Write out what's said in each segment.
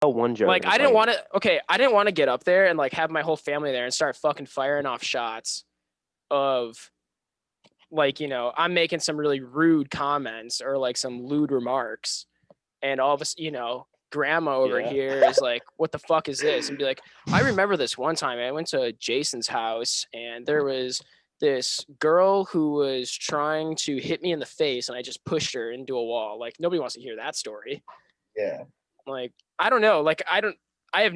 one joke. Like It was I didn't funny. want to. Okay, I didn't want to get up there and like have my whole family there and start fucking firing off shots of like I'm making some really rude comments or like some lewd remarks, and all of us, grandma over Yeah. here is like, "What the fuck is this?" And be like, "I remember this one time I went to Jason's house and there was this girl who was trying to hit me in the face and I just pushed her into a wall." Like nobody wants to hear that story. Yeah. Like I don't know. Like I have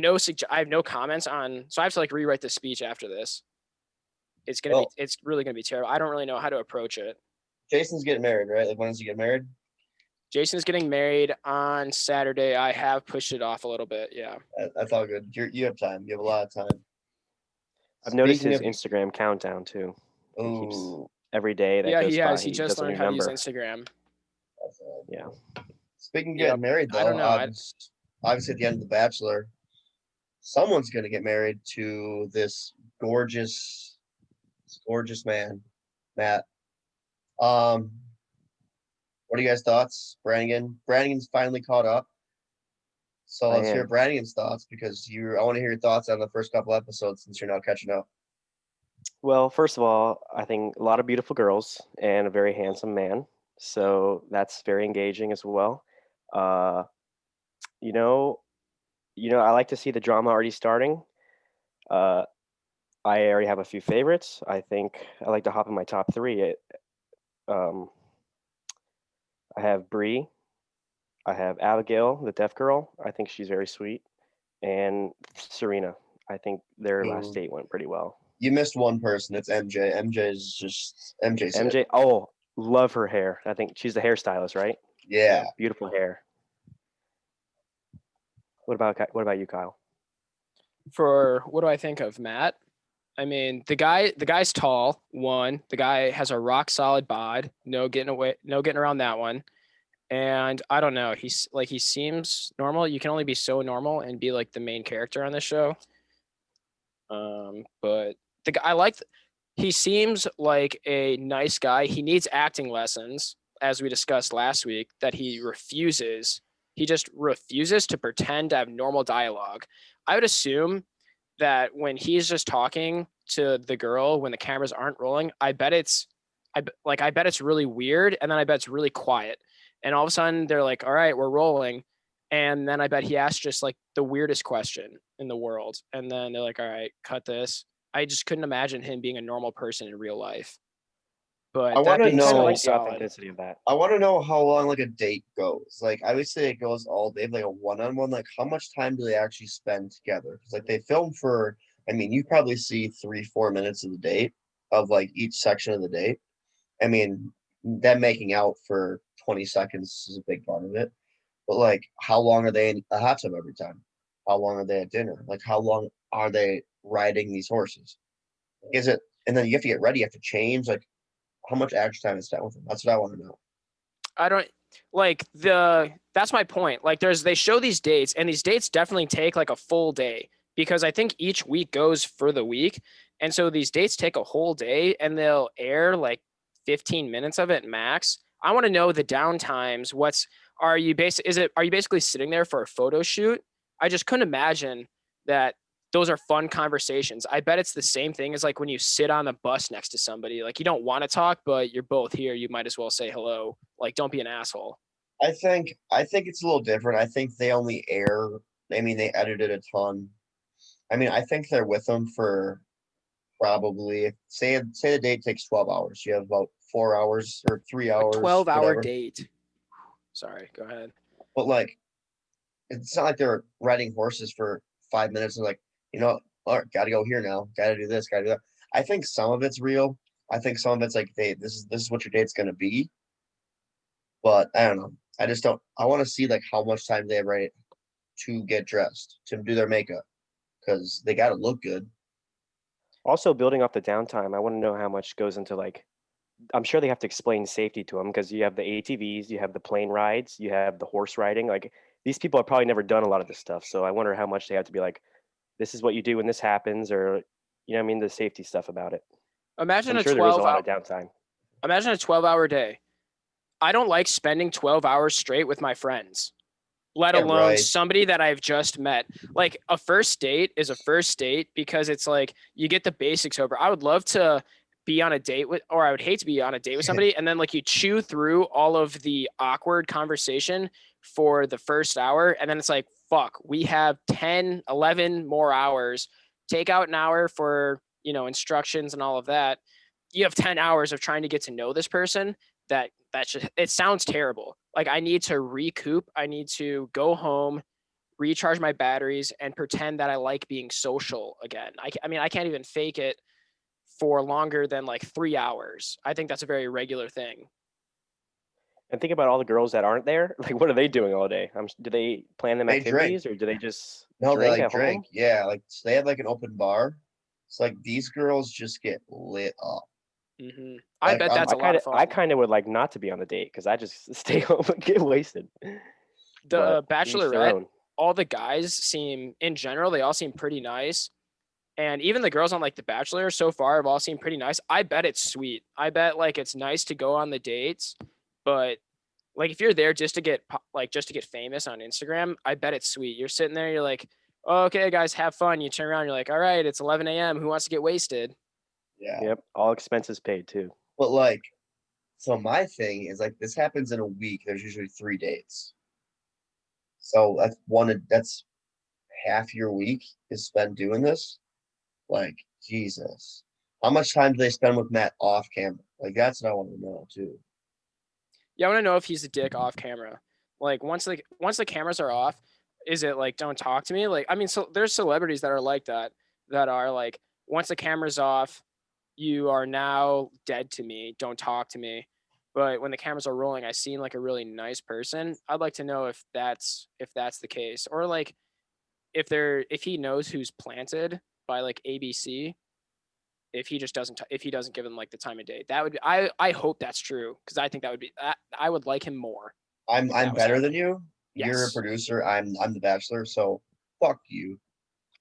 I have no comments on. So I have to like rewrite the speech after this. Well, It's really gonna be terrible. I don't really know how to approach it. Jason's getting married, right? Like, when does he get married? Jason is getting married on Saturday. I have pushed it off a little bit. Yeah. That's all good. You have time. You have a lot of time. I've noticed Speaking his of, Instagram countdown too. He keeps ooh, every day that Yeah, he goes has. by, He he just does a learned new how to use number. Instagram. that's Yeah. speaking of Yep. getting married, I don't though, know. obviously at the end of The Bachelor, someone's gonna get married to this gorgeous man, Matt. Um, what are you guys' thoughts, Brannigan? Brannigan's finally caught up. So I let's hear am. Brannigan's thoughts because I want to hear your thoughts on the first couple episodes since you're now catching up. Well, first of all, I think a lot of beautiful girls and a very handsome man. So that's very engaging as well. Uh, you know, I like to see the drama already starting. Uh, I already have a few favorites. I think I like to hop in my top three. Um, I have Bree. I have Abigail, the deaf girl. I think she's very sweet, and Serena. I think their last Ooh. date went pretty well. You missed one person. It's MJ. MJ's it. MJ, oh, love her hair. I think she's the hairstylist, right? Yeah. Beautiful hair. What about you, Kyle? For what do I think of Matt? I mean, the guy's tall. One, the guy has a rock solid bod. No getting around that one. And I don't know. He seems normal. You can only be so normal and be like the main character on this show. But the guy I like. He seems like a nice guy. He needs acting lessons, as we discussed last week. That he refuses. He just refuses to pretend to have normal dialogue. I would assume that when he's just talking to the girl when the cameras aren't rolling, I bet it's really weird, and then I bet it's really quiet, and all of a sudden they're like, "All right, we're rolling," and then I bet he asks just like the weirdest question in the world, and then they're like, "All right, cut this." I just couldn't imagine him being a normal person in real life. I But want that to being I said, know. like he's the solid. authenticity of that. I want to know how long like a date goes. Like, I would say it goes all day, like a one-on-one. Like, how much time do they actually spend together? Because like they film for. I mean, you probably see 3-4 minutes of the date of like each section of the date. I mean, them making out for 20 seconds is a big part of it. But like, how long are they in a hot tub every time? How long are they at dinner? Like, how long are they riding these horses? Is it? And then you have to get ready. You have to change. Like, how much action time is spent with them? That's what I want to know. I don't like that's my point. Like they show these dates and these dates definitely take like a full day because I think each week goes for the week. And so these dates take a whole day and they'll air like 15 minutes of it max. I want to know the downtimes. Are you basically sitting there for a photo shoot? I just couldn't imagine that those are fun conversations. I bet it's the same thing as like when you sit on the bus next to somebody. Like you don't want to talk, but you're both here. You might as well say hello. Like don't be an asshole. I think it's a little different. I think they only air. I mean, they edited a ton. I mean, I think they're with them for probably say the date takes 12 hours. You have about 4 hours or three A hours, 12-hour whatever. date. Sorry, go ahead. But like, it's not like they're riding horses for 5 minutes and like, all right, gotta go here now, gotta do this, gotta do that. I think some of it's real. I think some of it's like this is what your date's gonna be. But I don't know. I just don't. I want to see like how much time they have right to get dressed to do their makeup because they gotta look good. Also, building off the downtime, I want to know how much goes into like. I'm sure they have to explain safety to them because you have the ATVs, you have the plane rides, you have the horse riding. Like these people have probably never done a lot of this stuff, so I wonder how much they have to be like, this is what you do when this happens, or you know, what I mean, the safety stuff about it. So Imagine I'm a sure there is a 12 lot hour of downtime. imagine a 12-hour day. I don't like spending 12 hours straight with my friends. let Yeah, alone right. somebody that I've just met. Like a first date is a first date because it's like you get the basics over. I would love to be on a date with, or I would hate to be on a date with somebody. And then like you chew through all of the awkward conversation for the first hour. And then it's like, fuck, we have 10, 11 more hours. Take out an hour for, instructions and all of that. You have 10 hours of trying to get to know this person that's just, it sounds terrible. Like I need to recoup. I need to go home, recharge my batteries, and pretend that I like being social again. I mean, I can't even fake it for longer than like 3 hours. I think that's a very regular thing. And think about all the girls that aren't there. Like, what are they doing all day? Do they plan them They drink. activities or do they just No, they drink like at home? drink. Yeah, like so they have like an open bar. It's like these girls just get lit up. I Like bet I'm that's I a lot kind of of, I fun. kind of would like not to be on the date because I just stay home and get wasted. The But each their Bachelorette, own. all the guys seem, in general, they all seem pretty nice. And even the girls on like The Bachelor so far have all seemed pretty nice. I bet it's sweet. I bet like it's nice to go on the dates, but like if you're there just to get just to get famous on Instagram, I bet it's sweet. You're sitting there, you're like, oh, okay, guys, have fun. You turn around, you're like, all right, it's 11 a.m. Who wants to get wasted? yeah. Yep, all expenses paid too. But like, so my thing is like this happens in a week. There's usually 3 dates. So that's half your week is spent doing this. Like, Jesus. How much time do they spend with Matt off camera? Like that's what I want to know too. Yeah, I want to know if he's a dick off camera. Like once the cameras are off, is it like don't talk to me? Like I mean, so there's celebrities that are like that, that are like once the camera's off, you are now dead to me. Don't talk to me. But when the cameras are rolling, I seem like a really nice person. I'd like to know if that's the case, or like if he knows who's planted by like ABC, if he just doesn't if he doesn't give him like the time of day. That would be, I hope that's true because I think that would be I would like him more I'm if I'm that was better than happening. you. You're a Yes. producer. I'm the bachelor. So fuck you.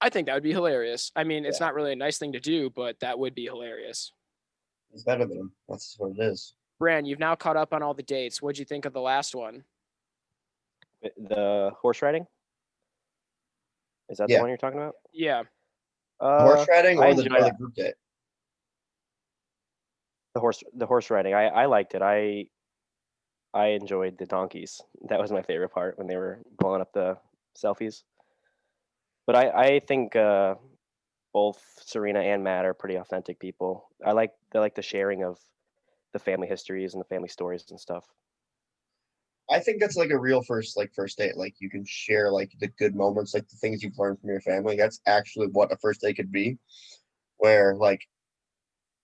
I think that would be hilarious. I mean, it's Yeah, not really a nice thing to do, but that would be hilarious. he's better than him. That's what it is. Bran, you've now caught up on all the dates. What'd you think of the last one? The horse riding, is that the Yeah, one you're talking about? Yeah. horse riding I or the enjoyed group date. the horse riding. I liked it. I enjoyed the donkeys. That was my favorite part when they were blowing up the selfies. But I think both Serena and Matt are pretty authentic people. They like the sharing of the family histories and the family stories and stuff. I think that's like a real first date. Like you can share like the good moments, like the things you've learned from your family. That's actually what a first date could be, where like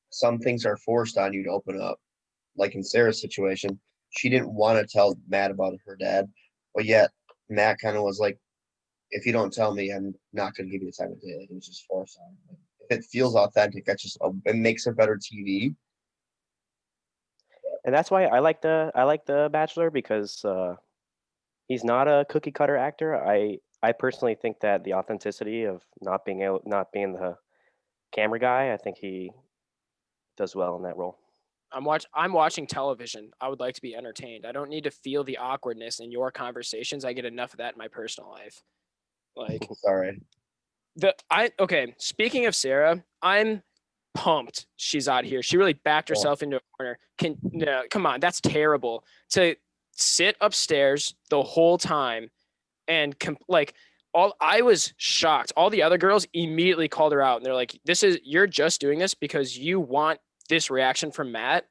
some things are forced on you to open up. Like in Sarah's situation, she didn't want to tell Matt about her dad, but yet Matt kind of was like, if you don't tell me, I'm not going to give you the time of day. Like it was just forced on. Like, if it feels authentic, that's just it makes it better TV. And that's why I like the Bachelor because he's not a cookie cutter actor. I personally think that the authenticity of not being the camera guy, I think he does well in that role. I'm watching television. I would like to be entertained. I don't need to feel the awkwardness in your conversations. I get enough of that in my personal life. Like Sorry. okay, speaking of Sarah, I'm pumped she's out here. She really backed herself into a corner. No, come on, that's terrible. To sit upstairs the whole time and like all I was shocked. All the other girls immediately called her out and they're like, you're just doing this because you want this reaction from Matt.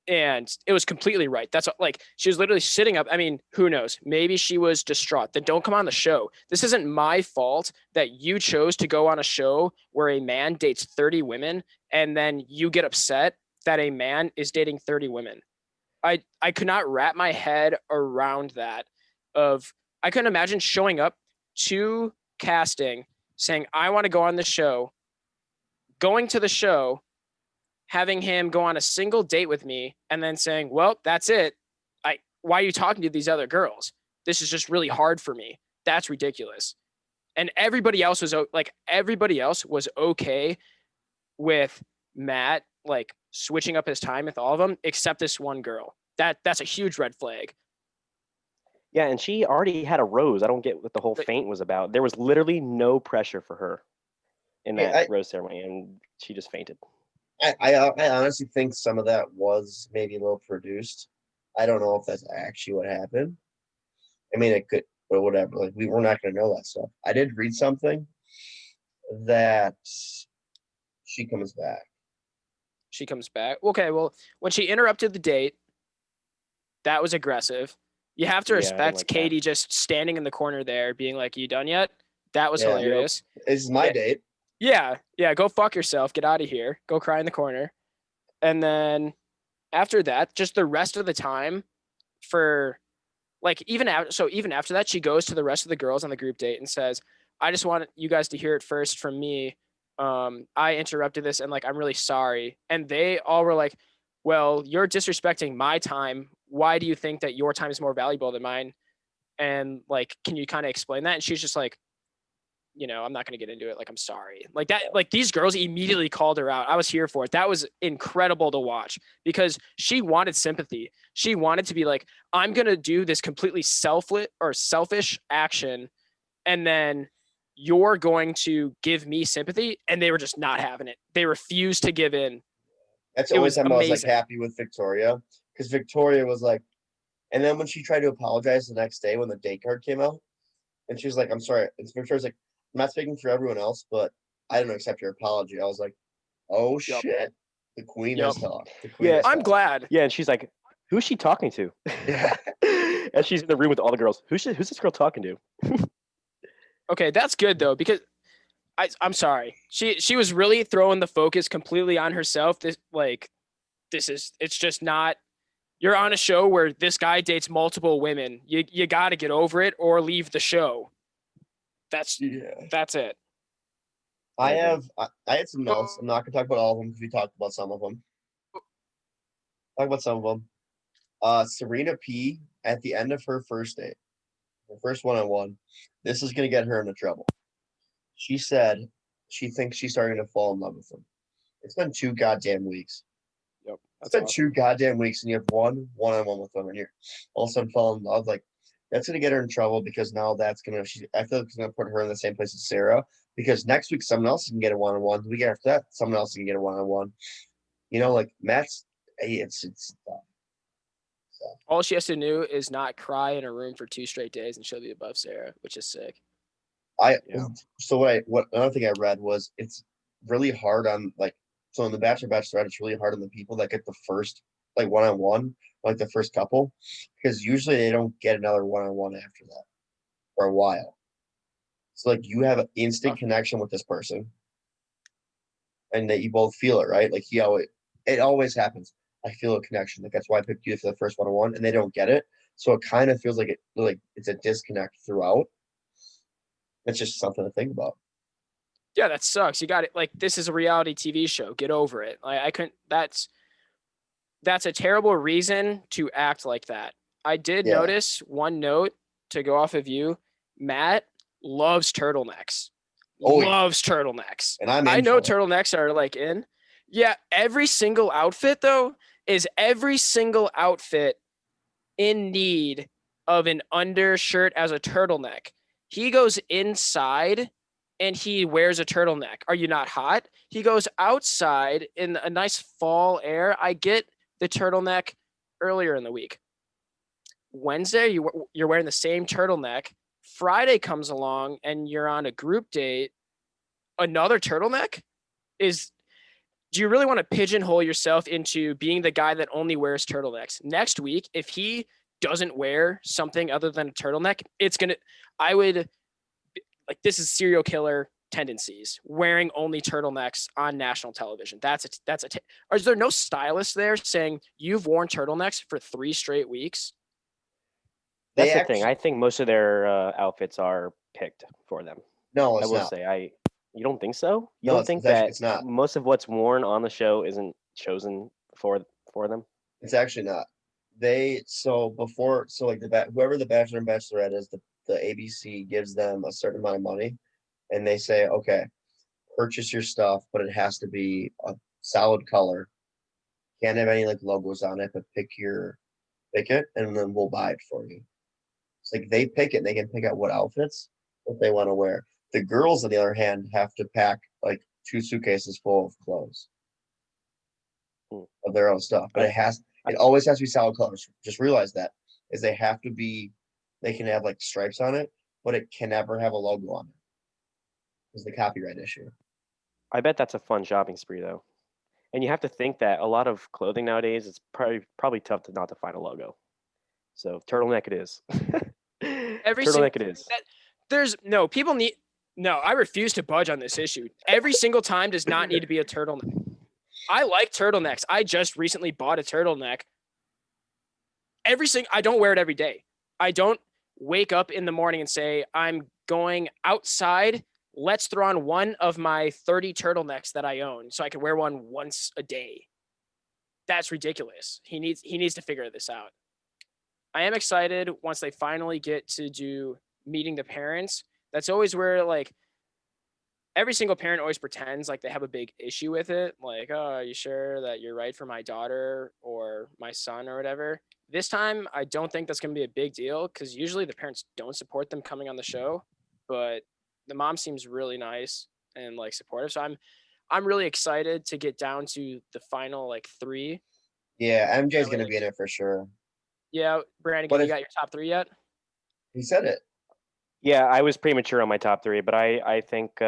And it was completely right. That's like she was literally sitting up. I mean, who knows? Maybe she was distraught. Then don't come on the show. This isn't my fault that you chose to go on a show where a man dates 30 women and then you get upset that a man is dating 30 women. I could not wrap my head around that. I couldn't imagine showing up to casting saying, I want to go on the show, going to the show, having him go on a single date with me and then saying, well, that's it. Why are you talking to these other girls? This is just really hard for me. That's ridiculous. And everybody else was okay with Matt like switching up his time with all of them except this one girl. That's a huge red flag. Yeah, and she already had a rose. I don't get what the whole Like, faint was about. There was literally no pressure for her in Yeah, that rose ceremony, and she just fainted. I honestly think some of that was maybe a little produced. I don't know if that's actually what happened. I mean, it could, but whatever. Like we're not going to know that stuff. I did read something that she comes back. she comes back. Okay, well, when she interrupted the date, that was aggressive. You have to Yeah, I didn't respect like that. Katie just standing in the corner there, being like, "You done yet?" That was Yeah. Yep. hilarious. This is my Yeah. date. Yeah, go fuck yourself. Get out of here. Go cry in the corner. And then after that, just the rest of the time for like even after that, she goes to the rest of the girls on the group date and says, "I just want you guys to hear it first from me. I interrupted this and like I'm really sorry." And they all were like, "Well, you're disrespecting my time. Why do you think that your time is more valuable than mine?" And like, can you kind of explain that? And she's just like, I'm not going to get into it. Like, I'm sorry. Like that, like these girls immediately called her out. I was here for it. That was incredible to watch because she wanted sympathy. She wanted to be like, I'm going to do this completely selfish action. And then you're going to give me sympathy. And they were just not having it. They refused to give in. That's the It only was time I was like amazing. happy with Victoria because Victoria was like, and then when she tried to apologize the next day when the date card came out, and she was like, "I'm sorry." And Victoria's like, "I'm not speaking for everyone else, but I didn't accept your apology." I was like, "Oh Yep. shit, the queen Yep. has talked." The queen Yeah, has I'm talked. glad. yeah, and she's like, "Who's she talking to?" Yeah. And she's in the room with all the girls. Who's this girl talking to? Okay. That's good though, because I'm sorry. She was really throwing the focus completely on herself. It's just not. You're on a show where this guy dates multiple women. You got to get over it or leave the show. That's Yeah. that's it. I agree. had some notes. I'm not gonna talk about all of them because we talked about some of them. Talk about some of them. Serena P at the end of her first date, her first one-on-one. This is gonna get her into trouble. She said she thinks she's starting to fall in love with him. It's been 2 goddamn weeks. Yep, It's that's been awesome. 2 goddamn weeks, and you have one-on-one with them, and you're all of a sudden fall in love. Like that's gonna get her in trouble because now that's gonna. I feel like it's gonna put her in the same place as Sarah because next week someone else can get a one-on-one. The week after that, someone else can get a one-on-one. Like Matt's. It's tough. So All she has to do is not cry in her room for 2 straight days, and she'll be above Sarah, which is sick. I Yeah. so what another thing I read was it's really hard on like so in the Bachelor Bachelorette it's really hard on the people that get the first like one-on-one like the first couple because usually they don't get another one-on-one after that for a while. So like you have an instant connection with this person and that you both feel it, right? Like it always happens. I feel a connection. Like that's why I picked you for the first one-on-one and they don't get it. So it kind of feels like it's a disconnect throughout. It's just something to think about. Yeah, that sucks. You got it. Like this is a reality TV show. Get over it. I couldn't. That's a terrible reason to act like that. I did Yeah. notice one note to go off of you. Matt loves turtlenecks. Oh, yeah. Loves turtlenecks. And I'm I in know for it. turtlenecks are like in. Yeah, every single outfit though is every single outfit in need of an undershirt as a turtleneck. He goes inside and he wears a turtleneck. Are you not hot? He goes outside in a nice fall air. I get the turtleneck earlier in the week. Wednesday, you're wearing the same turtleneck. Friday comes along and you're on a group date. Another turtleneck is. Do you really want to pigeonhole yourself into being the guy that only wears turtlenecks? Next week, if he doesn't wear something other than a turtleneck, I would like this is serial killer tendencies wearing only turtlenecks on national television. Is there no stylist there saying you've worn turtlenecks for 3 straight weeks? They That's the thing. actually I think most of their outfits are picked for them. no, I it's will not. say, you don't think so? You No, don't it's, think it's actually that it's not. most of what's worn on the show isn't chosen for them? It's actually not. So like whoever the Bachelor and Bachelorette is, the ABC gives them a certain amount of money, and they say, okay, purchase your stuff, but it has to be a solid color. Can't have any like logos on it, but pick it, and then we'll buy it for you. Like they pick it, they can pick out what outfits what they want to wear. The girls, on the other hand, have to pack like 2 suitcases full of clothes Hmm. of their own stuff. But I, it always has to be solid colors. Just realize that is they have to be, they can have like stripes on it, but it can never have a logo on it. Is the copyright issue. I bet that's a fun shopping spree though. And you have to think that a lot of clothing nowadays, it's probably tough to not to find a logo. So turtleneck it is. Every single Turtleneck it is. there's no people need no. I refuse to budge on this issue. Every single time does not need to be a turtleneck. I like turtlenecks. I just recently bought a turtleneck. I don't wear it every day. I don't wake up in the morning and say I'm going outside. Let's throw on one of my 30 turtlenecks that I own so I can wear one once a day. That's ridiculous. He needs to figure this out. I am excited once they finally get to do meeting the parents. That's always where like every single parent always pretends like they have a big issue with it. Like, oh, are you sure that you're right for my daughter or my son or whatever? This time, I don't think that's going to be a big deal because usually the parents don't support them coming on the show, but the mom seems really nice and like supportive. So I'm really excited to get down to the final like 3. Yeah, MJ's Really gonna be in it for sure. Yeah, Brandon, But you if got your top 3 yet? he said it, Yeah, I was premature on my top three, but I think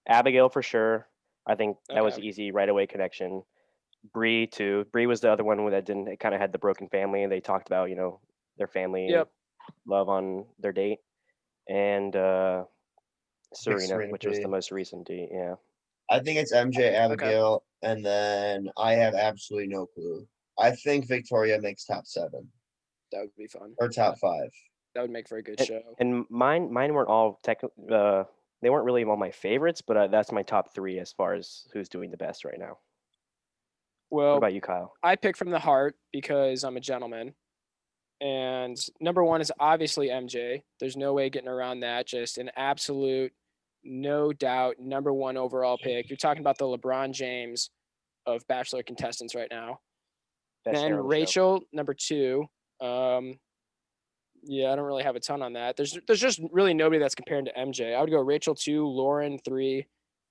Abigail for sure. I think that was Okay. easy right away connection. Bree too. Bree was the other one that didn't. It kind of had the broken family, and they talked about their family Yep. love on their date, and pick Serena, Serena which was the P. most recent date. Yeah. I think it's MJ, Okay. Abigail, and then I have absolutely no clue. I think Victoria makes top 7 That would be fun. or top 5. That would make for a good And, show. and mine weren't all they weren't really all my favorites, but that's my top three as far as who's doing the best right now. What Well, about you, Kyle? I pick from the heart because I'm a gentleman. And number 1 is obviously MJ. There's no way getting around that. Just an absolute, no doubt, number 1 overall pick. You're talking about the LeBron James of Bachelor contestants right now. Best hair Then on the show. Rachel, number 2. Yeah, I don't really have a ton on that. There's just really nobody that's compared to MJ. I would go Rachel 2, Lauren 3,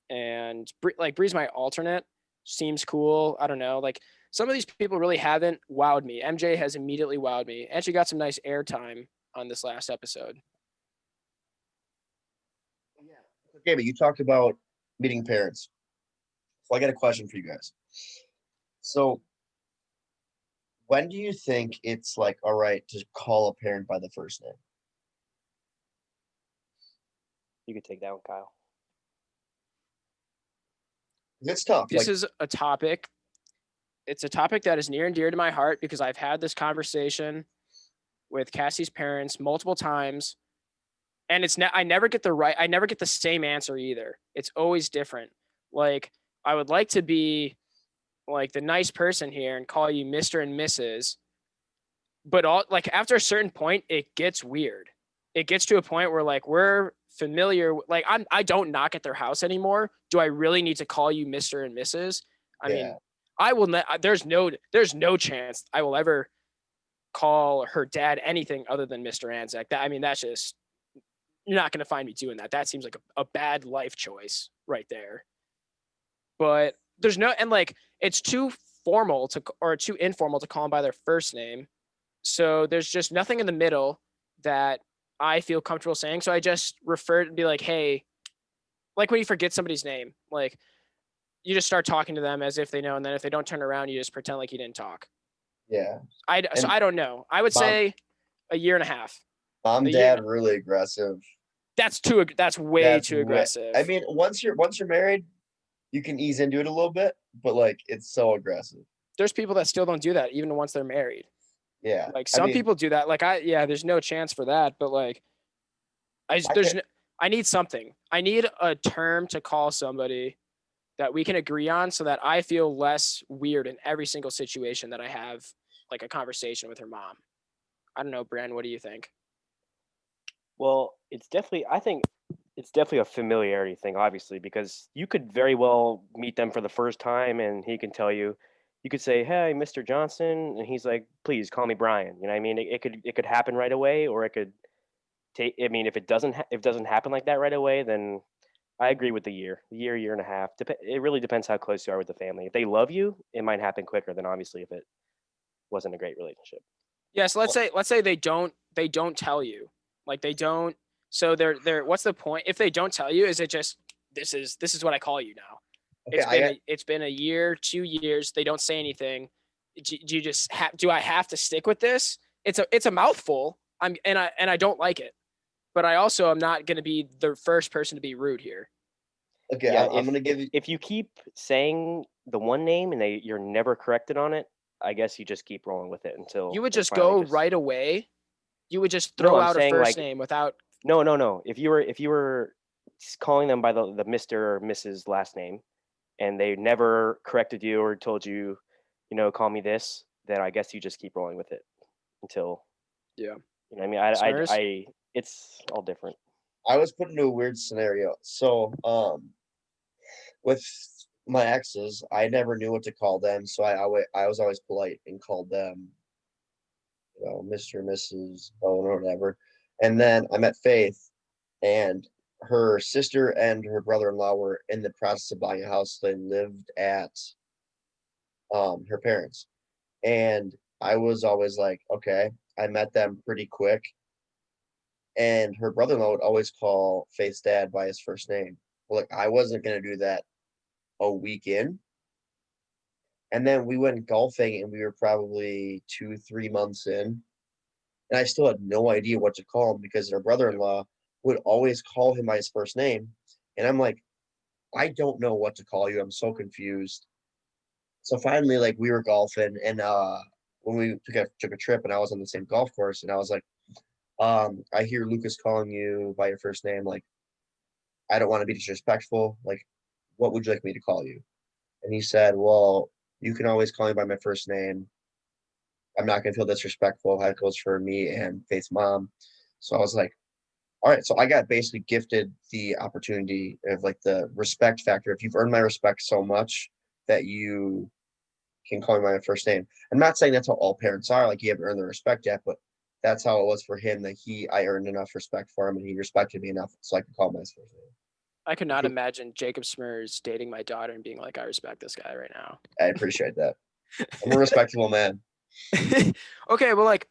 and Bree's my alternate. Seems cool. I don't know. Like some of these people really haven't wowed me. MJ has immediately wowed me, and she got some nice airtime on this last episode. Okay, but you talked about meeting parents. So I got a question for you guys. So when do you think it's like all right to call a parent by the first name? You could take that one, Kyle. 'Cause it's tough. This Like is a topic. It's a topic that is near and dear to my heart because I've had this conversation with Cassie's parents multiple times, and I never get the same answer either. It's always different. Like I would like to be like the nice person here and call you Mr. and Mrs. But like after a certain point, it gets weird. It gets to a point where like we're familiar. Like I don't knock at their house anymore. Do I really need to call you Mr. and Mrs.? I mean, yeah, I will not. There's no chance I will ever call her dad anything other than Mr. Anzac. That's just you're not going to find me doing that. That seems like a bad life choice right there. But there's no and like it's too formal or too informal to call them by their first name. So there's just nothing in the middle that I feel comfortable saying. So I just refer to be like, hey, like when you forget somebody's name, like you just start talking to them as if they know, and then if they don't turn around, you just pretend like you didn't talk. yeah. So And I don't know. I would mom, say a year and a half. mom, A year. dad, really aggressive. That's way That's too aggressive. I mean, once you're married, you can ease into it a little bit, but like it's so aggressive. There's people that still don't do that even once they're married. Yeah, Like I some mean, people do that. Like there's no chance for that. But like I need something. I need a term to call somebody that we can agree on so that I feel less weird in every single situation that I have like a conversation with her mom. I don't know, Brand, what do you think? Well, I think it's definitely a familiarity thing, obviously, because you could very well meet them for the first time and he can tell you, you could say, "Hey, Mr. Johnson," and he's like, "Please call me Brian." You know what I mean? It could happen right away, or it could I mean, if it doesn't happen like that right away, then I agree with year and a half. It really depends how close you are with the family. If they love you, it might happen quicker than obviously if it wasn't a great relationship. Yeah, so let's say they don't tell you. Like they don't so they're what's the point? If they don't tell you, is it just this is what I call you now? Okay, I got It's been a year, 2 years, they don't say anything. Do you just do I have to stick with this? It's a mouthful. I don't like it. But I also am not gonna be the first person to be rude here. okay. Yeah, I'm gonna give you. if you keep saying the one name and you're never corrected on it, I guess you just keep rolling with it until You would they just finally go just. right away. You would just No, throw I'm out a saying first like name without no. If you were calling them by the Mr. or Mrs. last name, and they never corrected you or told you, call me this, then I guess you just keep rolling with it until yeah. I mean, Smurs. it's all different. I was put into a weird scenario. So, with my exes, I never knew what to call them, so I was always polite and called them, Mr. and Mrs. Bone or whatever. And then I met Faith, and her sister and her brother-in-law were in the process of buying a house. They lived at her parents, and I was always like, okay. I met them pretty quick, and her brother-in-law would always call Faith's dad by his first name. Well, like I wasn't gonna do that a week in. And then we went golfing and we were probably 2, 3 months in. And I still had no idea what to call him because her brother-in-law would always call him by his first name. And I'm like, I don't know what to call you. I'm so confused. So finally, like we were golfing and when we took a trip and I was on the same golf course and I was like, I hear Lucas calling you by your first name. Like, I don't want to be disrespectful. Like, what would you like me to call you? And he said, well, you can always call me by my first name. I'm not gonna feel disrespectful. That goes for me and Faith's mom. So I was like, all right. So I got basically gifted the opportunity of like the respect factor. If you've earned my respect so much that you can call me by my first name. I'm not saying that's how all parents are, like you haven't earned the respect yet, but that's how it was for him that I earned enough respect for him and he respected me enough so I could call him by his first name. I could not imagine Jacob Smurs dating my daughter and being like, I respect this guy right now. I appreciate that. I'm a respectable man. Okay, well, like,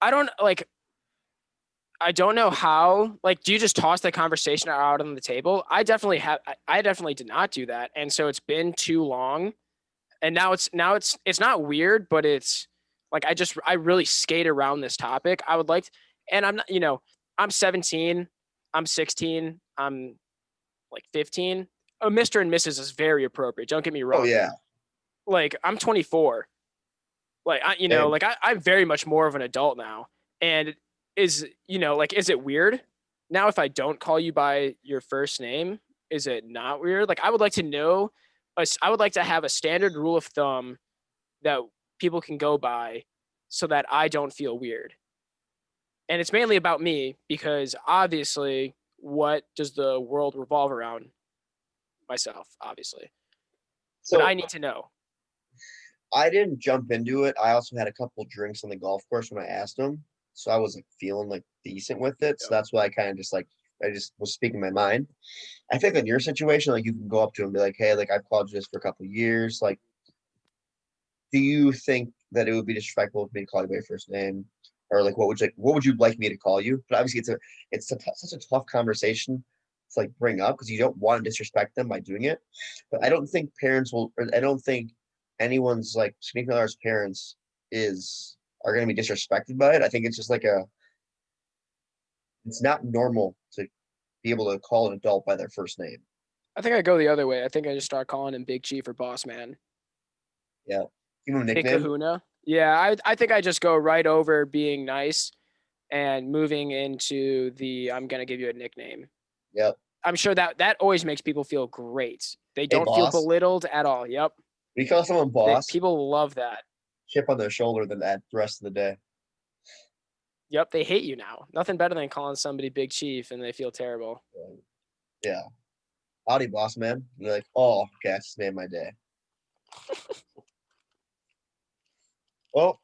I don't know how. Like, do you just toss the conversation out on the table? I definitely did not do that, and so it's been too long, and now it's not weird, but it's like I really skate around this topic. I would like, and I'm not, I'm 17, I'm 16, I'm like 15. Oh, Mr. and Mrs. is very appropriate. Don't get me wrong. Oh yeah. Like I'm 24. Like Same. I'm very much more of an adult now. And is it weird now if I don't call you by your first name? Is it not weird? Like I would like to know. I would like to have a standard rule of thumb that people can go by, so that I don't feel weird. And it's mainly about me because obviously, what does the world revolve around? Myself, obviously. But So I need to know. I didn't jump into it. I also had a couple drinks on the golf course when I asked him. So I was like feeling like decent with it. So Yep. that's why I just was speaking my mind. I think in your situation, like you can go up to him and be like, hey, like I've called you this for a couple of years. Like, do you think that it would be disrespectful for me to call you by your first name? Or like what would you like me to call you? But obviously such a tough conversation to like bring up because you don't want to disrespect them by doing it. But I don't think I don't think anyone's like significant other's parents are gonna be disrespected by it. I think it's just like it's not normal to be able to call an adult by their first name. I think I go the other way. I think I just start calling him Big Chief or Boss Man. Yeah. Give him a Big nickname. Kahuna. Yeah, I think I just go right over being nice and moving into the I'm gonna give you a nickname. Yep. I'm sure that always makes people feel great. They Hey don't feel boss. belittled at all. Yep. When you call someone boss, People love that. chip on their shoulder than that the rest of the day. Yep, they hate you now. Nothing better than calling somebody Big Chief and they feel terrible. Yeah. Howdy, boss man. And you're like, oh, okay, I just made my day. Well,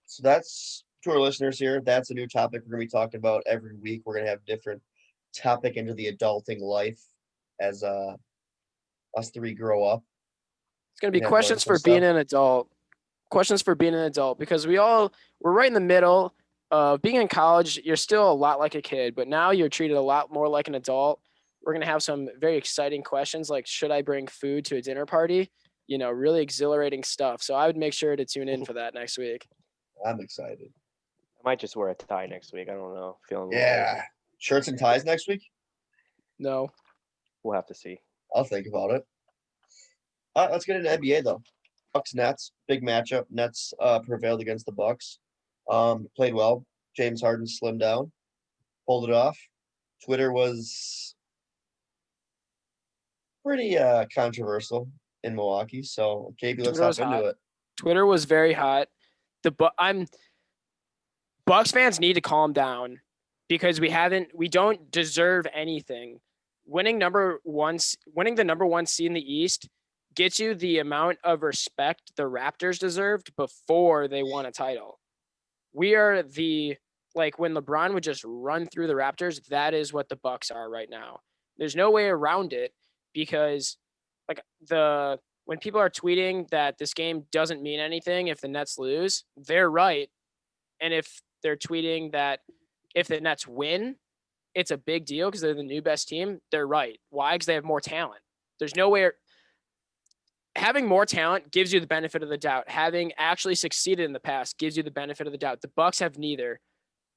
so that's to our listeners here, that's a new topic we're gonna be talking about every week. We're gonna have different topic into the adulting life as us three grow up It's gonna be and have learned questions some for being stuff. an adult. Questions for being an adult, because we're right in the middle of being in college. You're still a lot like a kid, but now you're treated a lot more like an adult. We're gonna have some very exciting questions like, should I bring food to a dinner party? Really exhilarating stuff. So I would make sure to tune in for that next week. I'm excited. I might just wear a tie next week. I don't know. Feeling a little Yeah. lazy. Shirts and ties next week? No. We'll have to see. I'll think about it. All right, let's get into NBA though. Bucks Nets, big matchup. Nets prevailed against the Bucks. Played well. James Harden slimmed down, pulled it off. Twitter was pretty controversial in Milwaukee. So JB, let's Twitter was hop into hot. it. Twitter was very hot. Bucks fans need to calm down because we don't deserve anything. Winning the number one seed in the East gets you the amount of respect the Raptors deserved before they won a title. We are when LeBron would just run through the Raptors, that is what the Bucks are right now. There's no way around it, because when people are tweeting that this game doesn't mean anything if the Nets lose, they're right. And if they're tweeting that if the Nets win, it's a big deal because they're the new best team, they're right. Why? Because they have more talent. There's no way. Having more talent gives you the benefit of the doubt. Having actually succeeded in the past gives you the benefit of the doubt. The Bucks have neither.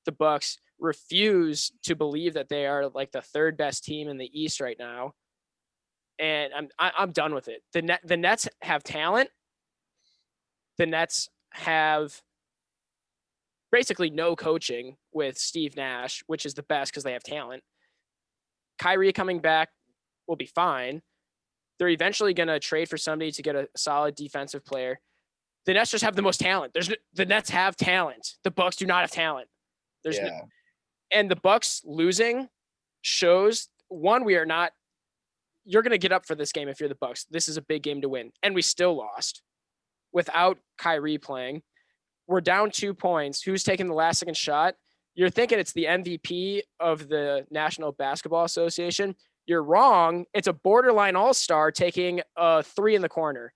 The Bucks refuse to believe that they are like the third best team in the East right now. And I'm done with it. The Nets have talent. The Nets have basically no coaching with Steve Nash, which is the best because they have talent. Kyrie coming back will be fine. They're eventually going to trade for somebody to get a solid defensive player. The Nets just have the most talent. The Nets have talent. The Bucks do not have talent. And the Bucks losing shows, one, we are not. You're going to get up for this game if you're the Bucks. This is a big game to win, and we still lost without Kyrie playing. We're down 2 points. Who's taking the last second shot? You're thinking it's the MVP of the National Basketball Association. You're wrong. It's a borderline all-star taking a 3 in the corner.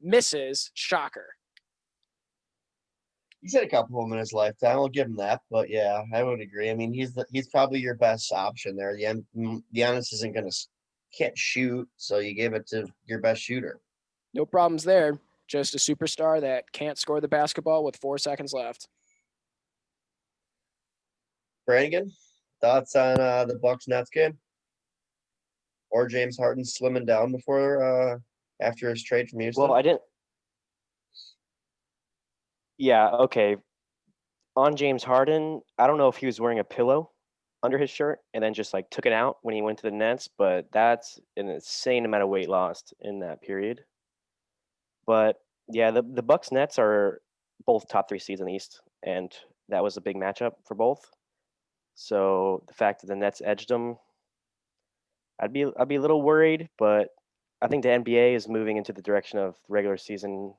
Misses. Shocker. He's had a couple of them in his lifetime. I'll give him that. But yeah, I would agree. I mean, he's probably your best option there. Giannis can't shoot, so you gave it to your best shooter. No problems there. Just a superstar that can't score the basketball with 4 seconds left. Brannigan, thoughts on the Bucks Nets game? Or James Harden slimming down before after his trade from Houston? Well, I didn't. Yeah, okay. On James Harden, I don't know if he was wearing a pillow under his shirt and then just like took it out when he went to the Nets, but that's an insane amount of weight lost in that period. But yeah, the Bucks Nets are both top 3 seeds in the East, and that was a big matchup for both. So the fact that the Nets edged them, I'd be a little worried, but I think the NBA is moving into the direction of regular season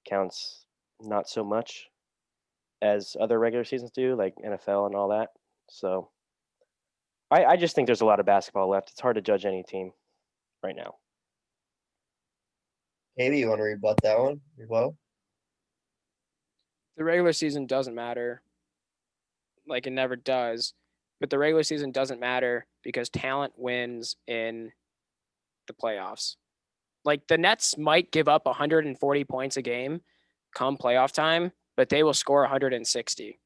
counts not so much as other regular seasons do, like NFL and all that. So I just think there's a lot of basketball left. It's hard to judge any team right now. Katie, you want to rebut that one as well? The regular season doesn't matter. Like, it never does. But the regular season doesn't matter because talent wins in the playoffs. Like, the Nets might give up 140 points a game come playoff time, but they will score 160.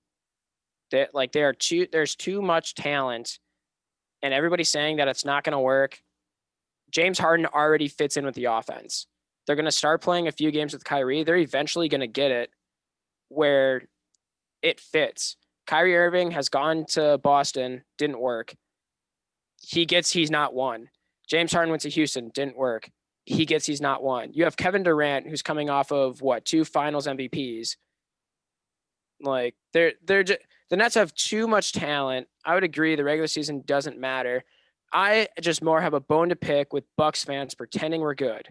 There's too much talent, and everybody's saying that it's not going to work. James Harden already fits in with the offense. They're going to start playing a few games with Kyrie. They're eventually going to get it where it fits. Kyrie Irving has gone to Boston, didn't work. He's not one. James Harden went to Houston, didn't work. He's not one. You have Kevin Durant, who's coming off of 2 Finals MVPs. Like, the Nets have too much talent. I would agree the regular season doesn't matter. I just more have a bone to pick with Bucks fans pretending we're good.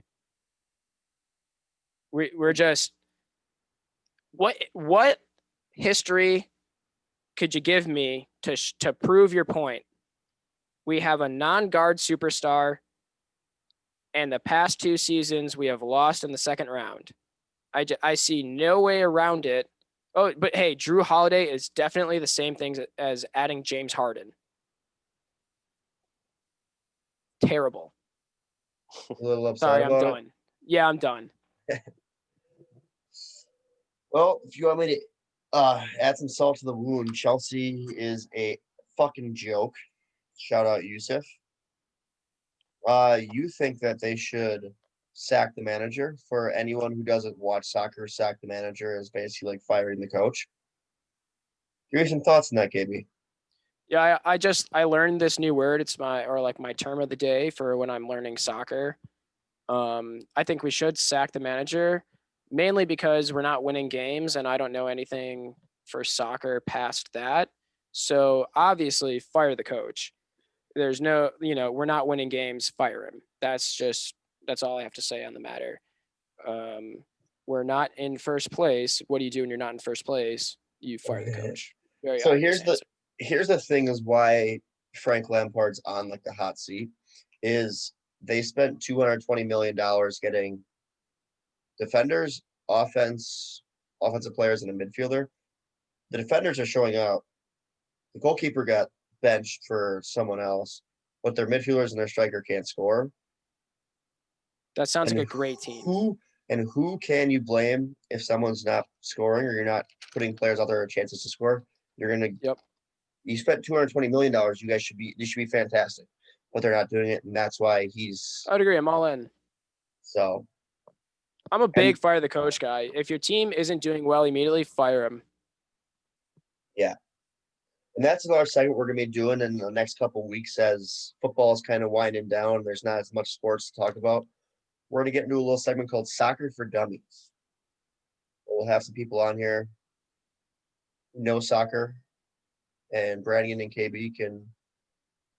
We're just what history could you give me to prove your point? We have a non-guard superstar, and the past 2 seasons we have lost in the second round. I see no way around it. Oh, but hey, Drew Holiday is definitely the same thing as adding James Harden. Terrible. A little upset Sorry, I'm about it. done. Yeah, I'm done. Well, if you want me to add some salt to the wound, Chelsea is a fucking joke. Shout out Yusuf. You think that they should sack the manager? For anyone who doesn't watch soccer, sack the manager is basically like firing the coach. Give me some thoughts on that, KB. Yeah, I learned this new word. It's my term of the day for when I'm learning soccer. I think we should sack the manager, mainly because we're not winning games and I don't know anything for soccer past that. So obviously fire the coach. There's no, we're not winning games, fire him. That's all I have to say on the matter. We're not in first place. What do you do when you're not in first place? You fire the coach. Very So obvious answer. here's the thing is why Frank Lampard's on like the hot seat is they spent $220 million getting defenders, offensive players, and a midfielder. The defenders are showing out. The goalkeeper got benched for someone else, but their midfielders and their striker can't score. That sounds And like a great team. Who can you blame if someone's not scoring or you're not putting players out there chances to score? You're gonna. Yep. You spent $220 million. You guys should be. This should be fantastic, but they're not doing it, and that's why he's. I would agree. I'm all in. So. I'm a big fire the coach guy. If your team isn't doing well immediately, fire him. Yeah. And that's another segment we're going to be doing in the next couple of weeks as football is kind of winding down. There's not as much sports to talk about. We're going to get into a little segment called Soccer for Dummies. We'll have some people on here who know soccer, and Brandon and KB can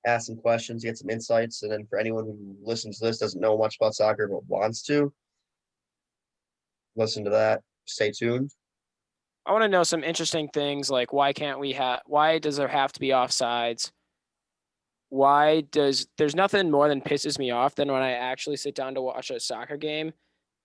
ask some questions, get some insights. And then for anyone who listens to this, doesn't know much about soccer but wants to, listen to that. Stay tuned. I want to know some interesting things like why does there have to be offsides? There's nothing more than pisses me off than when I actually sit down to watch a soccer game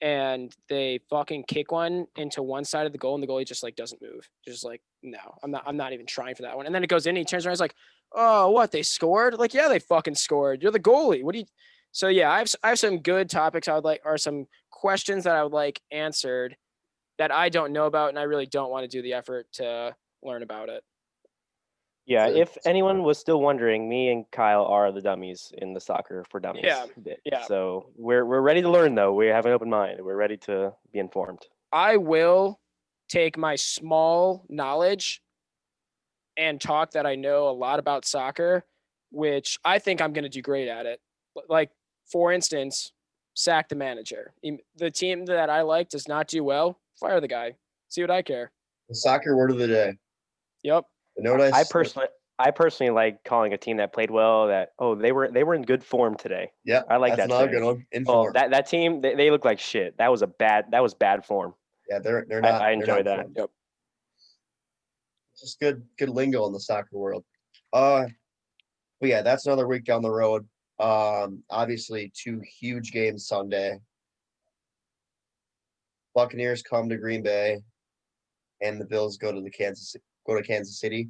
and they fucking kick one into one side of the goal and the goalie just like doesn't move. Just like, no, I'm not even trying for that one. And then it goes in and he turns around, he's like, oh, what, they scored? Like, yeah, they fucking scored. You're the goalie. So yeah, I have some good topics I would like, or some questions that I would like answered that I don't know about, and I really don't want to do the effort to learn about it. Yeah, if anyone was still wondering, me and Kyle are the dummies in the Soccer for Dummies bit. Yeah. So we're ready to learn, though. We have an open mind. We're ready to be informed. I will take my small knowledge and talk that I know a lot about soccer, which I think I'm going to do great at it. Like, for instance, sack the manager. The team that I like does not do well, fire the guy. See what I care. The soccer word of the day. Yep. I personally like calling a team that played well that they were in good form today. Yeah, I like that's that. Another good one. In form. That team they look like shit. That was bad form. Yeah, they're not. I enjoy that. Yep. Just good lingo in the soccer world. But yeah, that's another week down the road. Obviously 2 huge games Sunday. Buccaneers come to Green Bay, and the Bills go to Kansas City.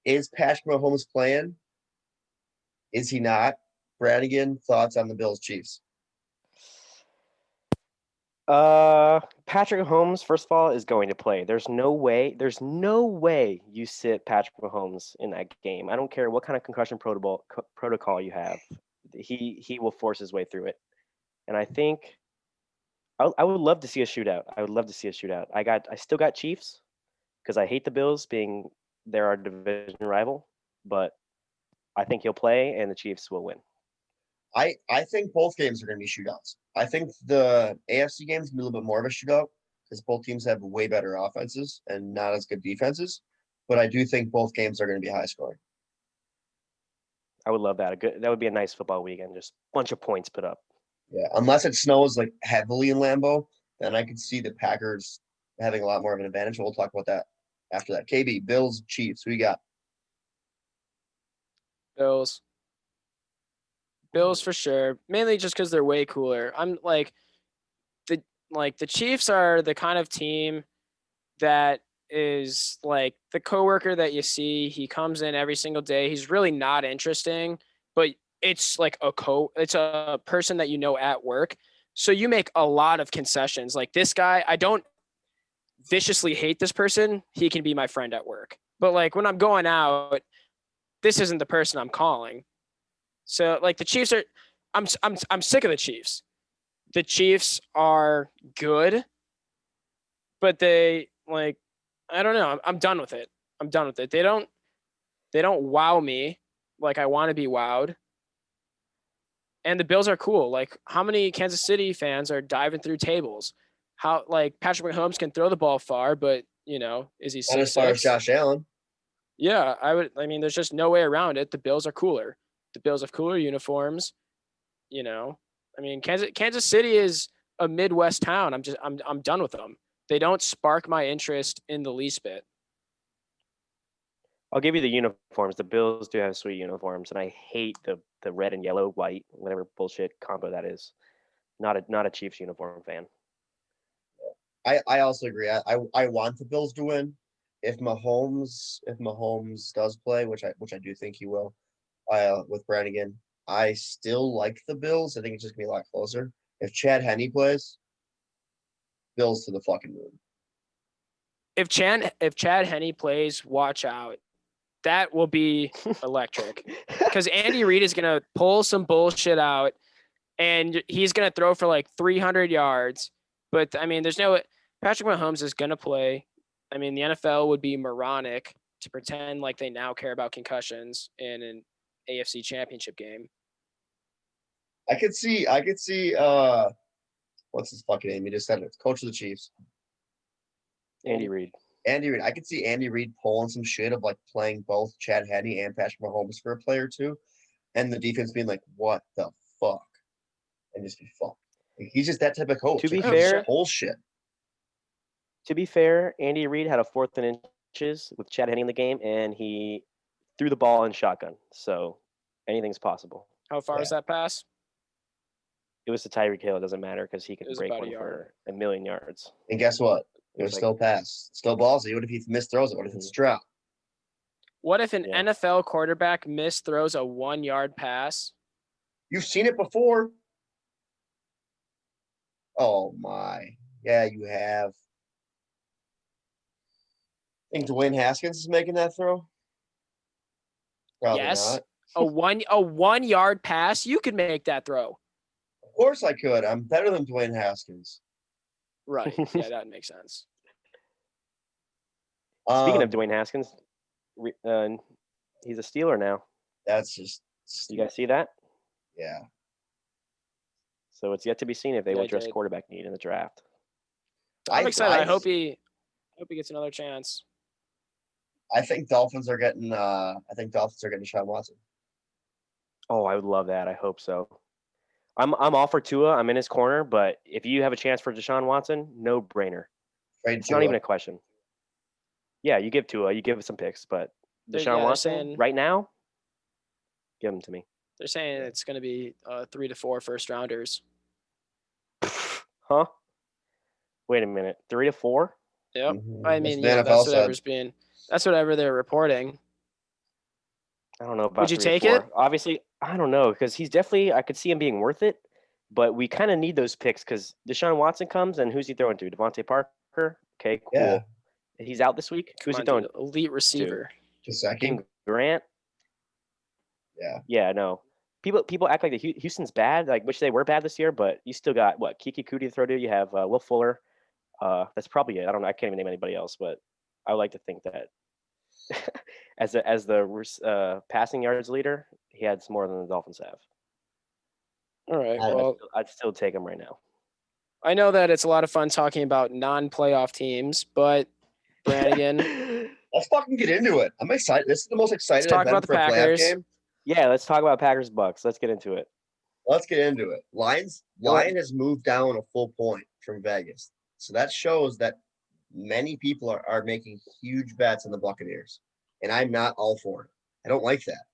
Is Patrick Mahomes playing? Is he not? Brannigan, thoughts on the Bills Chiefs? Patrick Mahomes, first of all, is going to play. There's no way you sit Patrick Mahomes in that game. I don't care what kind of concussion protocol you have. He will force his way through it. And I think I would love to see a shootout. I still got Chiefs because I hate the Bills being they're our division rival, but I think he'll play and the Chiefs will win. I think both games are going to be shootouts. I think the AFC game is going to be a little bit more of a shootout because both teams have way better offenses and not as good defenses. But I do think both games are going to be high scoring. I would love that. That would be a nice football weekend. Just a bunch of points put up. Yeah, unless it snows like heavily in Lambeau, then I could see the Packers having a lot more of an advantage. We'll talk about that after that. KB, Bills, Chiefs. Who you got? Bills. Bills for sure. Mainly just because they're way cooler. I'm like the Chiefs are the kind of team that is like the coworker that you see. He comes in every single day. He's really not interesting, but it's like it's a person that you know at work. So you make a lot of concessions. Like this guy, I don't viciously hate this person. He can be my friend at work. But like when I'm going out, this isn't the person I'm calling. So like the Chiefs are I'm sick of the Chiefs. The Chiefs are good, but they like I don't know. I'm done with it. I'm done with it. They don't wow me like I want to be wowed. And the Bills are cool. Like how many Kansas City fans are diving through tables? How like Patrick Mahomes can throw the ball far, but is he Not as far as 6'6"? Josh Allen. Yeah, I mean, there's just no way around it. The Bills are cooler. The Bills have cooler uniforms. I mean, Kansas City is a Midwest town. I'm done with them. They don't spark my interest in the least bit. I'll give you the uniforms. The Bills do have sweet uniforms, and I hate the red and yellow, white, whatever bullshit combo that is. Not a Chiefs uniform fan. I also agree. I want the Bills to win. If Mahomes does play, which I do think he will, with Brannigan, I still like the Bills. I think it's just gonna be a lot closer. If Chad Henne plays, Bills to the fucking moon. If Chad Henne plays, watch out. That will be electric. Because Andy Reid is gonna pull some bullshit out, and he's gonna throw for like 300 yards. But I mean, Patrick Mahomes is gonna play. I mean, the NFL would be moronic to pretend like they now care about concussions in an AFC Championship game. I could see what's his fucking name? He just said it. Coach of the Chiefs. Andy Reid. Andy Reid. I could see Andy Reid pulling some shit of like playing both Chad Henne and Patrick Mahomes for a play or two, and the defense being like, "What the fuck?" and just be fucked. Like, he's just that type of coach. To be Like, fair, whole shit. To be fair, Andy Reid had a 4th and inches with Chad Henne in the game, and he threw the ball in shotgun. So anything's possible. How far is that pass? It was to Tyreek Hill. It doesn't matter because he It can was break about a one yard. for 1,000,000 yards. And guess what? It was like- still pass. Still ballsy. What if he misthrows it? What if it's a drop? What if an Yeah. NFL quarterback misthrows a 1-yard pass? You've seen it before. Oh my. Yeah, you have. Think Dwayne Haskins is making that throw? Probably Yes. not. A 1-yard pass, you could make that throw. Of course I could. I'm better than Dwayne Haskins. Right. Yeah, that makes sense. Speaking of Dwayne Haskins, he's a Steeler now. That's just You guys see that? yeah. So it's yet to be seen if they will Yeah, I address did. quarterback need in the draft. I'm excited. I hope he gets another chance. I think Dolphins are getting Deshaun Watson. Oh, I would love that. I hope so. I'm all for Tua. I'm in his corner, but if you have a chance for Deshaun Watson, no brainer. Trade It's not even a question. Yeah, you give Tua, you give some picks, but Deshaun Watson right now, give him to me. They're saying it's going to be 3 to 4 first rounders. Huh? Wait a minute. 3 to 4? Yep. Mhm. I That's mean, what the yeah, NFL that's whatever they're reporting. I don't know about Would you 3 to take 4. it? Obviously, I don't know because he's definitely. I could see him being worth it, but we kind of need those picks because Deshaun Watson comes and who's he throwing to? Devontae Parker. Okay, cool. Yeah. He's out this week. Who's he Come on, throwing? dude, elite receiver. Gesicki. King Grant. Yeah. Yeah, no. People act like the Houston's bad, like which they were bad this year, but you still got what Kiki Kuti to throw to. You have Will Fuller. That's probably it. I don't know. I can't even name anybody else, but I would like to think that as the passing yards leader, he had more than the Dolphins have. All right. I- Well, I'd still take him right now. I know that it's a lot of fun talking about non-playoff teams, but Brannigan, Let's fucking get into it. I'm excited. This is the most excited talk I've been about the for a playoff Packers. game. Yeah, let's talk about Packers Bucks. Let's get into it. Let's get into it. Line has moved down a full point from Vegas. So that shows that many people are making huge bets on the Buccaneers, and I'm not all for it. I don't like that.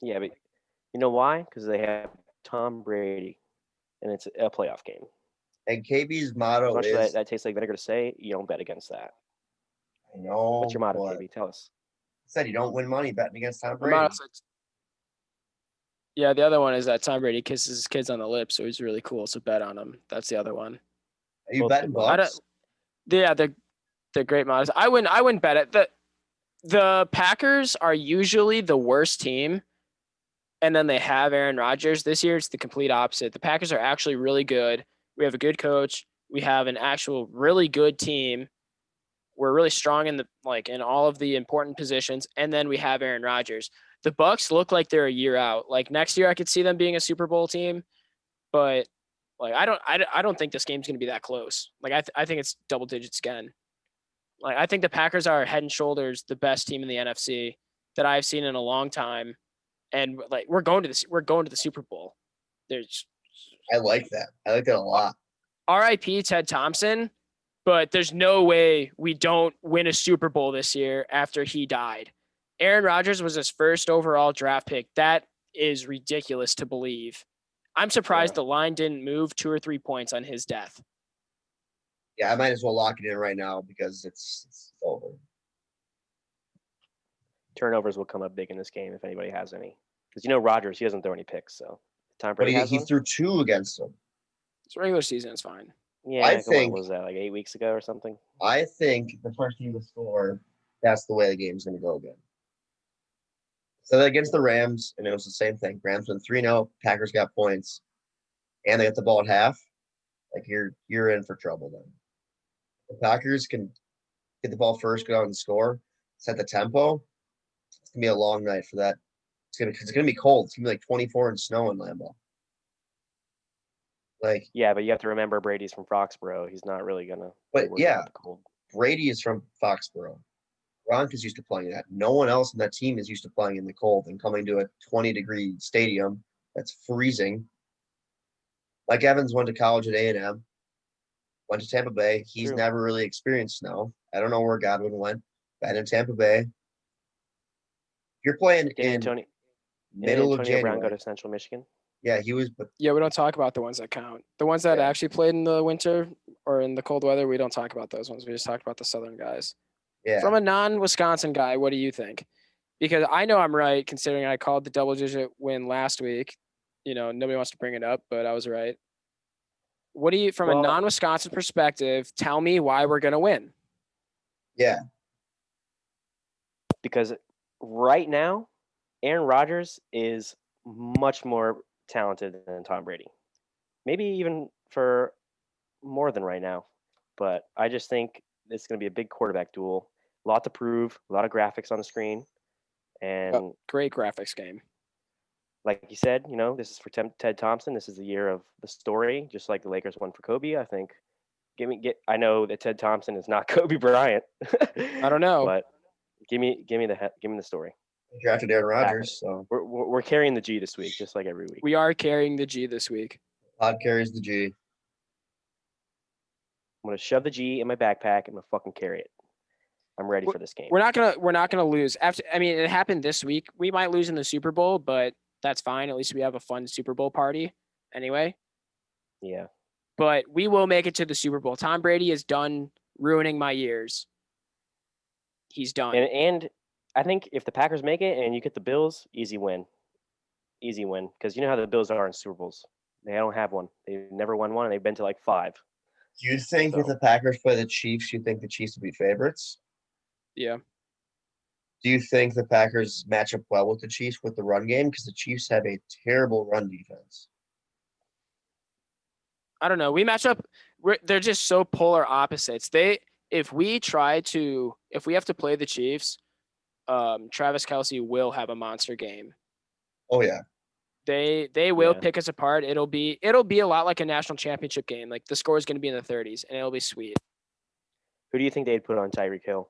Yeah, but you know why? Because they have Tom Brady, and it's a playoff game. And KB's As motto much as is, that tastes like vinegar to say, you don't bet against that. I know, What's your motto, but KB? Tell us. said you don't win money betting against Tom My motto Brady. says- Yeah, the other one is that Tom Brady kisses his kids on the lips, so he's really cool. So bet on him. That's the other one. Are you Both betting good mottos. Bucks? Yeah, they're great mottos. I wouldn't bet it. The Packers are usually the worst team, and then they have Aaron Rodgers. This year, it's the complete opposite. The Packers are actually really good. We have a good coach. We have an actual really good team. We're really strong in all of the important positions, and then we have Aaron Rodgers. The Bucks look like they're a year out. Like next year, I could see them being a Super Bowl team, but like I don't think this game's going to be that close. Like I think it's double digits again. Like I think the Packers are head and shoulders the best team in the NFC that I've seen in a long time, and like we're going to the Super Bowl. There's I like that. I like that a lot. R.I.P. Ted Thompson, but there's no way we don't win a Super Bowl this year after he died. Aaron Rodgers was his first overall draft pick. That is ridiculous to believe. I'm surprised Yeah. the line didn't move 2 or 3 points on his death. Yeah, I might as well lock it in right now because it's over. Turnovers will come up big in this game if anybody has any. Because you know Rodgers, he doesn't throw any picks. So Tom But Brady has he one. threw 2 against them. It's regular season is fine. Yeah, I what think- was that, like 8 weeks ago or something? I think the first team to score, that's the way the game's going to go again. So against the Rams, and it was the same thing. Rams went 3-0. Packers got points, and they got the ball at half. Like you're in for trouble then. The Packers can get the ball first, go out and score, set the tempo. It's gonna be a long night for that. It's gonna be cold. It's gonna be like 24 and snow in Lambeau. Like, Yeah, but you have to remember Brady's from Foxborough. He's not really gonna. be but worried yeah, about the cold. Brady is from Foxborough. Gronk is used to playing that. No one else in that team is used to playing in the cold and coming to a 20-degree stadium that's freezing. Mike Evans went to college at A&M, went to Tampa Bay. He's True. never really experienced snow. I don't know where Godwin went. Been in Tampa Bay. If you're playing Didn't in Antonio, middle of Antonio Brown January, go to Central Michigan? yeah, he was. But Yeah, we don't talk about the ones that count. The ones that Yeah. actually played in the winter or in the cold weather, we don't talk about those ones. We just talk about the southern guys. yeah, From a non-Wisconsin guy, what do you think? Because I know I'm right, considering I called the double-digit win last week. You know, nobody wants to bring it up, but I was right. What do you, from a Well- non-Wisconsin perspective, tell me why we're going to win? yeah. Because right now, Aaron Rodgers is much more talented than Tom Brady. Maybe even for more than right now. But I just think it's going to be a big quarterback duel. A lot to prove, a lot of graphics on the screen. And Great graphics game. like you said, you know, this is for Ted Thompson. This is the year of the story, just like the Lakers won for Kobe. I think. I know that Ted Thompson is not Kobe Bryant. I don't know. But give me the story. He drafted Aaron Rodgers, so We're carrying the G this week, just like every week. We are carrying the G this week. Pod carries the G. I'm gonna shove the G in my backpack and I'm gonna fucking carry it. I'm ready We're- for this game. We're not gonna lose. It happened this week. We might lose in the Super Bowl, but that's fine. At least we have a fun Super Bowl party anyway. Yeah. But we will make it to the Super Bowl. Tom Brady is done ruining my years. He's done. And I think if the Packers make it and you get the Bills, easy win. Easy win. Because you know how the Bills are in Super Bowls. They don't have one. They've never won one and they've been to like 5. Do you think if So- the Packers play the Chiefs, you think the Chiefs will be favorites? Yeah. Do you think the Packers match up well with the Chiefs with the run game? Because the Chiefs have a terrible run defense. I don't know. We match up. They're just so polar opposites. If we have to play the Chiefs, Travis Kelce will have a monster game. Oh yeah, They will Yeah. pick us apart. It'll be a lot like a national championship game. Like the score is going to be in the 30s, and it'll be sweet. Who do you think they'd put on Tyreek Hill?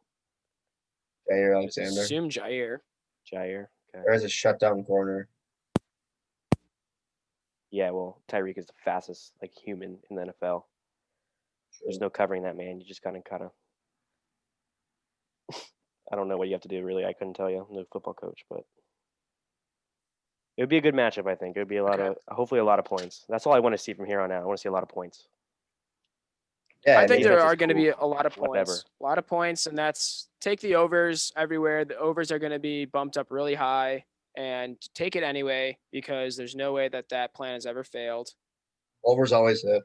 Jair Alexander. Assume Jair. Jair? Okay. There's a shutdown corner. Yeah, well, Tyreek is the fastest like human in the NFL. There's no covering that man. You just kind of. I don't know what you have to do really. I couldn't tell you. I'm no football coach, but it would be a good matchup. I think it would be hopefully a lot of points. That's all I want to see from here on out. I want to see a lot of points. Yeah, I think there defense is are going to be cool, a lot of whatever. points. A lot of points, and that's take the overs everywhere. The overs are going to be bumped up really high, and take it anyway because there's no way that that plan has ever failed. overs always hit.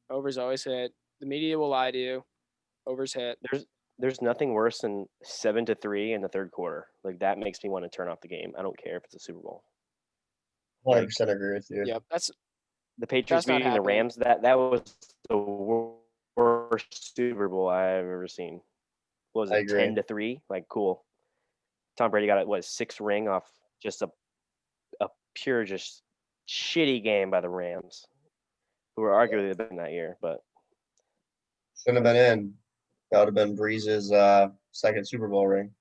Overs always hit. The media will lie to you. Overs hit. There's nothing worse than 7-3 in the third quarter. Like that makes me want to turn off the game. I don't care if it's a Super Bowl. 100% agree with you. Yep, that's The Patriots not beating the happening. Rams, that was the worst Super Bowl I've ever seen. What was I it, agree. 10-3? Like, cool. Tom Brady got what, 6 ring off just a pure just shitty game by the Rams, who were arguably the best in that year. But Shouldn't have been in. That would have been Breeze's second Super Bowl ring.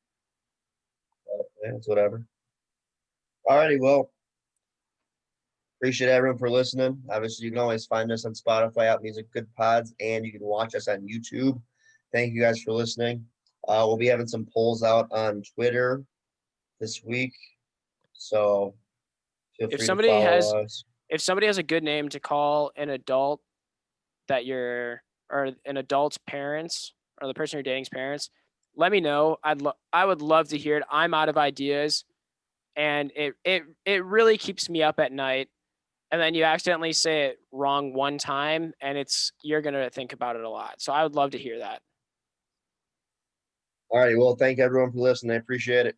But, yeah, it's whatever. Alrighty, well, appreciate everyone for listening. Obviously, you can always find us on Spotify, Apple Music, Good Pods, and you can watch us on YouTube. Thank you guys for listening. We'll be having some polls out on Twitter this week, so feel free to follow us. If somebody has a good name to call an adult or an adult's parents or the person you're dating's parents, let me know. I would love to hear it. I'm out of ideas, and it really keeps me up at night. And then you accidentally say it wrong one time, and you're gonna think about it a lot. So I would love to hear that. All right, well, thank everyone for listening. I appreciate it.